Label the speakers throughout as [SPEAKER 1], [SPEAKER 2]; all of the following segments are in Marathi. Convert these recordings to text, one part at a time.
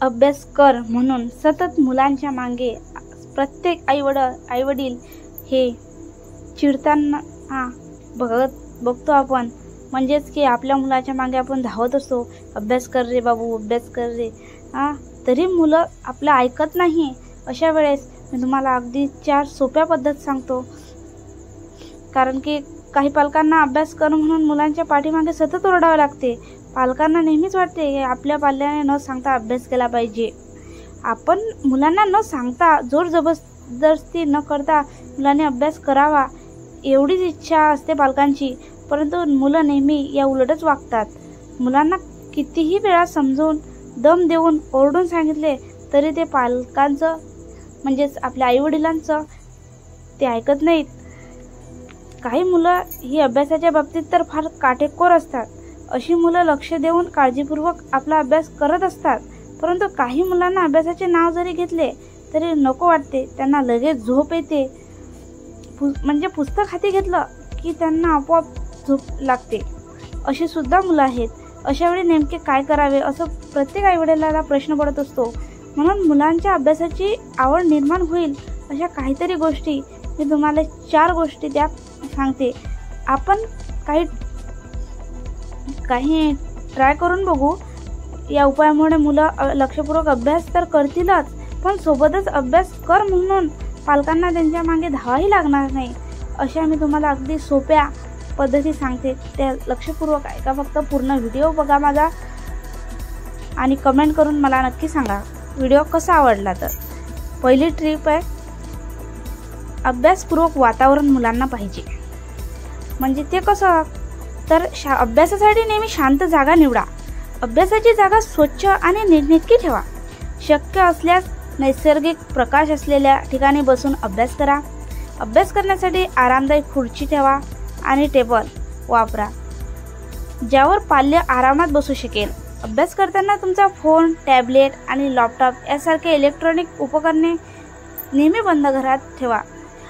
[SPEAKER 1] अभ्यास कर म्हणून सतत मुलांच्या मागे प्रत्येक आईवडील हे चिडताना बघतो आपण. म्हणजेच की आपल्या मुलाच्या मागे आपण धावत असतो, अभ्यास कर रे बाबू, अभ्यास कर रे. तरी मुलं आपलं ऐकत नाही. अशा वेळेस मी तुम्हाला अगदी 4 सोप्या पद्धत सांगतो. कारण की काही पालकांना अभ्यास कर म्हणून मुलांच्या पाठीमागे सतत ओरडावे लागते. पालकांना नेहमीच वाटते की आपल्या पाल्याने न सांगता अभ्यास केला पाहिजे. आपण मुलांना न सांगता जोर जबरदस्ती न करता मुलांनी अभ्यास करावा एवढीच इच्छा असते पालकांची. परंतु मुलं नेहमी या उलटच वागतात. मुलांना कितीही वेळा समजून दम देऊन ओरडून सांगितले तरी ते पालकांचं म्हणजेच आपल्या आईवडिलांचं ते ऐकत नाहीत. काही मुलं ही अभ्यासाच्या बाबतीत तर फार काटेकोर असतात. अशी मुलं लक्ष देऊन काळजीपूर्वक आपला अभ्यास करत असतात. परंतु काही मुलांना अभ्यासाचे नाव जरी घेतले तरी नको वाटते. त्यांना लगेच झोप येते. म्हणजे पुस्तक हाती घेतलं की त्यांना आपोआप झोप लागते. अशी सुद्धा मुलं आहेत. अशावेळी नेमके काय करावे असं प्रत्येक आईवडिलाला प्रश्न पडत असतो. म्हणून मुलांच्या अभ्यासाची आवड निर्माण होईल अशा काहीतरी गोष्टी मी तुम्हाला 4 गोष्टी त्या सांगते. आपण काही ट्राय करून बघू. या उपायामुळे मुलं लक्षपूर्वक अभ्यास तर करतीलच, पण सोबतच अभ्यास कर म्हणून पालकांना त्यांच्या मागे धावाही लागणार नाही. अशा मी तुम्हाला अगदी सोप्या पद्धती सांगते. त्या लक्षपूर्वक ऐका. फक्त पूर्ण व्हिडिओ बघा माझा आणि कमेंट करून मला नक्की सांगा व्हिडिओ कसा आवडला. तर पहिली ट्रिप आहे, अभ्यासपूर्वक वातावरण मुलांना पाहिजे. म्हणजे ते कसं तर अभ्यासासाठी नेहमी शांत जागा निवडा. अभ्यासाची जागा स्वच्छ आणि नीटनेटकी ठेवा. शक्य असल्यास नैसर्गिक प्रकाश असलेल्या ठिकाणी बसून अभ्यास करा. अभ्यास करण्यासाठी आरामदायी खुर्ची ठेवा आणि टेबल वापरा ज्यावर पाल्य आरामात बसू शकेल. अभ्यास करताना तुमचा फोन, टॅबलेट आणि लॅपटॉप यासारखे इलेक्ट्रॉनिक उपकरणे नेहमी बंद घरात ठेवा.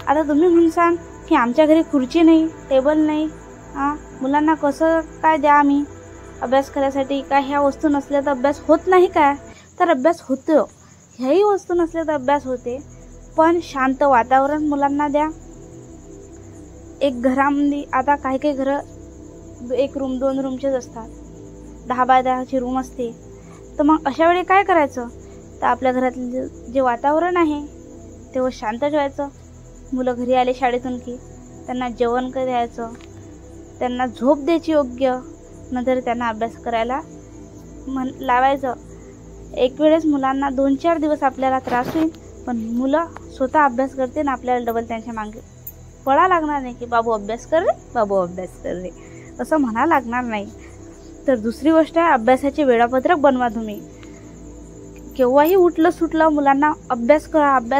[SPEAKER 1] आता तुम्ही म्हणसाल की आमच्या घरी खुर्ची नाही, टेबल नाही, मुलांना कसं काय द्या आम्ही अभ्यास करायसाठी? काय ह्या वस्तू नसल्या तर अभ्यास होत नाही काय? तर अभ्यास होतो. ह्याही वस्तू नसल्या तर अभ्यास होते. पण शांत वातावरण मुलांना द्या. एक घरामध्ये आता काही घरं 1 रूम 2 रूमचेच असतात, 10 बाय 10ची रूम असते. तर मग अशा वेळी काय करायचं? तर आपल्या घरातले जे वातावरण आहे तेव्हा शांत ठेवायचं. मुलं घरी आले शाळेतून की त्यांना जेवण द्यायचं, त्यांना झोप द्यायची योग्य, नंतर त्यांना अभ्यास करायला लावायचं. एक वेळेस मुलांना 2-4 दिवस आपल्याला त्रास होईल, पण मुलं स्वतः अभ्यास करते ना आपल्याला डबल त्यांच्या मागे पळा लागणार नाही की बाबू अभ्यास कर रे, बाबू अभ्यास कर रे असं म्हणा लागणार नाही. तर दुसरी गोष्ट आहे, अभ्यासाचे वेळापत्रक बनवा. तुम्ही केव्हाही उठलं सुटलं मुलांना अभ्यास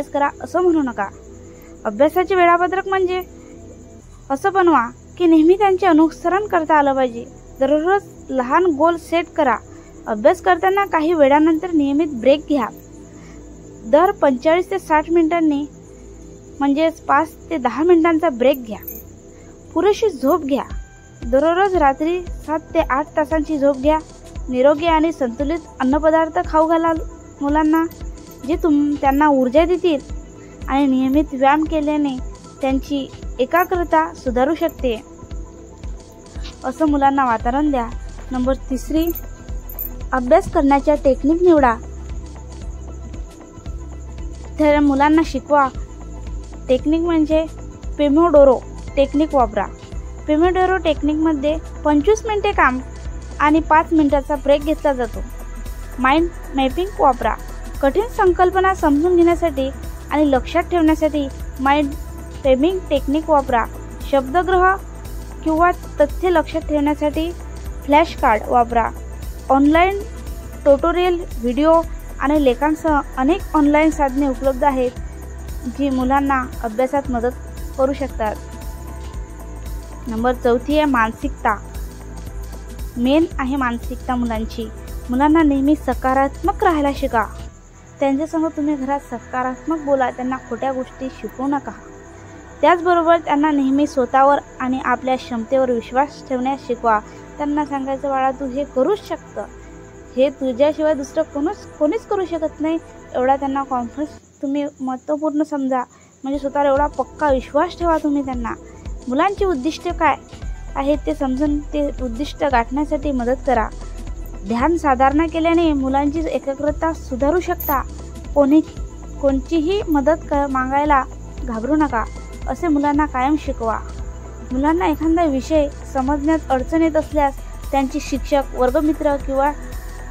[SPEAKER 1] करा असं म्हणू नका. अभ्यासाचे वेळापत्रक म्हणजे असं बनवा की नेहमी त्यांचे अनुसरण करता आलं पाहिजे. दररोज लहान गोल सेट करा. अभ्यास करताना काही वेळानंतर नियमित ब्रेक घ्या. दर 45 ते 60 मिनिटांनी म्हणजेच 5 ते 10 मिनिटांचा ब्रेक घ्या. पुरेशी झोप घ्या. दररोज रात्री 7 ते 8 तासांची झोप घ्या. निरोगी आणि संतुलित अन्नपदार्थ खाऊ घाला मुलांना, जे त्यांना ऊर्जा देतील. आणि नियमित व्यायाम केल्याने त्यांची एकाग्रता सुधारू शकते. असं मुलांना वातावरण द्या. नंबर 3, अभ्यास करण्याच्या टेक्निक निवडा. तर मुलांना शिकवा. टेक्निक म्हणजे पोमोडोरो टेक्निक वापरा. पोमोडोरो टेक्निकमध्ये 25 मिनिटे काम आणि 5 मिनिटाचा ब्रेक घेतला जातो. माइंड मॅपिंग वापरा. कठीण संकल्पना समजून घेण्यासाठी आणि लक्षात ठेवण्यासाठी माइंड मॅपिंग टेक्निक वापरा. शब्दग्रह किंवा तथ्य लक्षात ठेवण्यासाठी फ्लॅश कार्ड वापरा. ऑनलाईन ट्युटोरियल, व्हिडिओ आणि लेखांसह अनेक ऑनलाईन साधने उपलब्ध आहेत जी मुलांना अभ्यासात मदत करू शकतात. नंबर 4 आहे मानसिकता. मेन आहे मानसिकता मुलांची. मुलांना नेहमी सकारात्मक राहायला शिका. त्यांच्यासमोर तुम्ही घरात सकारात्मक बोला. त्यांना खोट्या गोष्टी शिकवू नका. त्याचबरोबर त्यांना नेहमी स्वतःवर आणि आपल्या क्षमतेवर विश्वास ठेवण्यास शिकवा. त्यांना सांगायचं बाळा तू हे करूच शकतं. हे तुझ्याशिवाय दुसरं कोणीच करू शकत नाही, एवढा त्यांना कॉन्फिडन्स तुम्ही महत्त्वपूर्ण समजा. म्हणजे स्वतःवर एवढा पक्का विश्वास ठेवा तुम्ही त्यांना. मुलांची उद्दिष्ट काय आहे ते समजून ते उद्दिष्ट गाठण्यासाठी मदत करा. ध्यान साधना केल्याने मुलांची एकाग्रता सुधारू शकता. कोणतीही मदत मागायला घाबरू नका असे मुलांना कायम शिकवा. मुलांना एखादा विषय समजण्यात अडचण येत असल्यास त्यांची शिक्षक, वर्गमित्र किंवा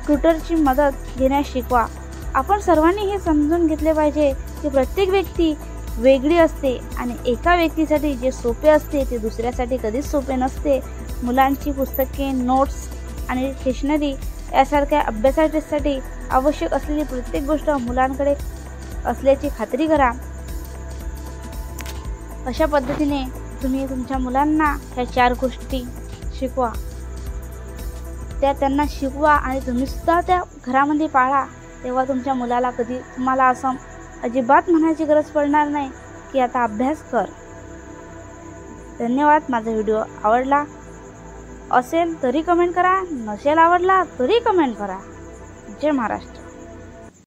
[SPEAKER 1] ट्युटरची मदत घेण्यास शिकवा. आपण सर्वांनी हे समजून घेतले पाहिजे की प्रत्येक व्यक्ती वेगळी असते आणि एका व्यक्तीसाठी जे सोपे असते ते दुसऱ्यासाठी कधीच सोपे नसते. मुलांची पुस्तके, नोट्स आणि स्टेशनरी यासारख्या अभ्यासासाठी आवश्यक असलेली प्रत्येक गोष्ट मुलांकडे असल्याची खात्री करा. अशा पद्धतीने तुम्ही तुमच्या मुलांना ह्या 4 गोष्टी शिकवा. त्या त्यांना शिकवा आणि तुम्ही सुद्धा त्या घरामध्ये पाळा. तेव्हा तुमच्या मुलाला कधी तुम्हाला असं अजिबात म्हणायची गरज पडणार नाही की आता अभ्यास कर. धन्यवाद. माझा व्हिडिओ आवडला असेल तरी कमेंट करा, नसेल आवडला तरी कमेंट करा. जय महाराष्ट्र.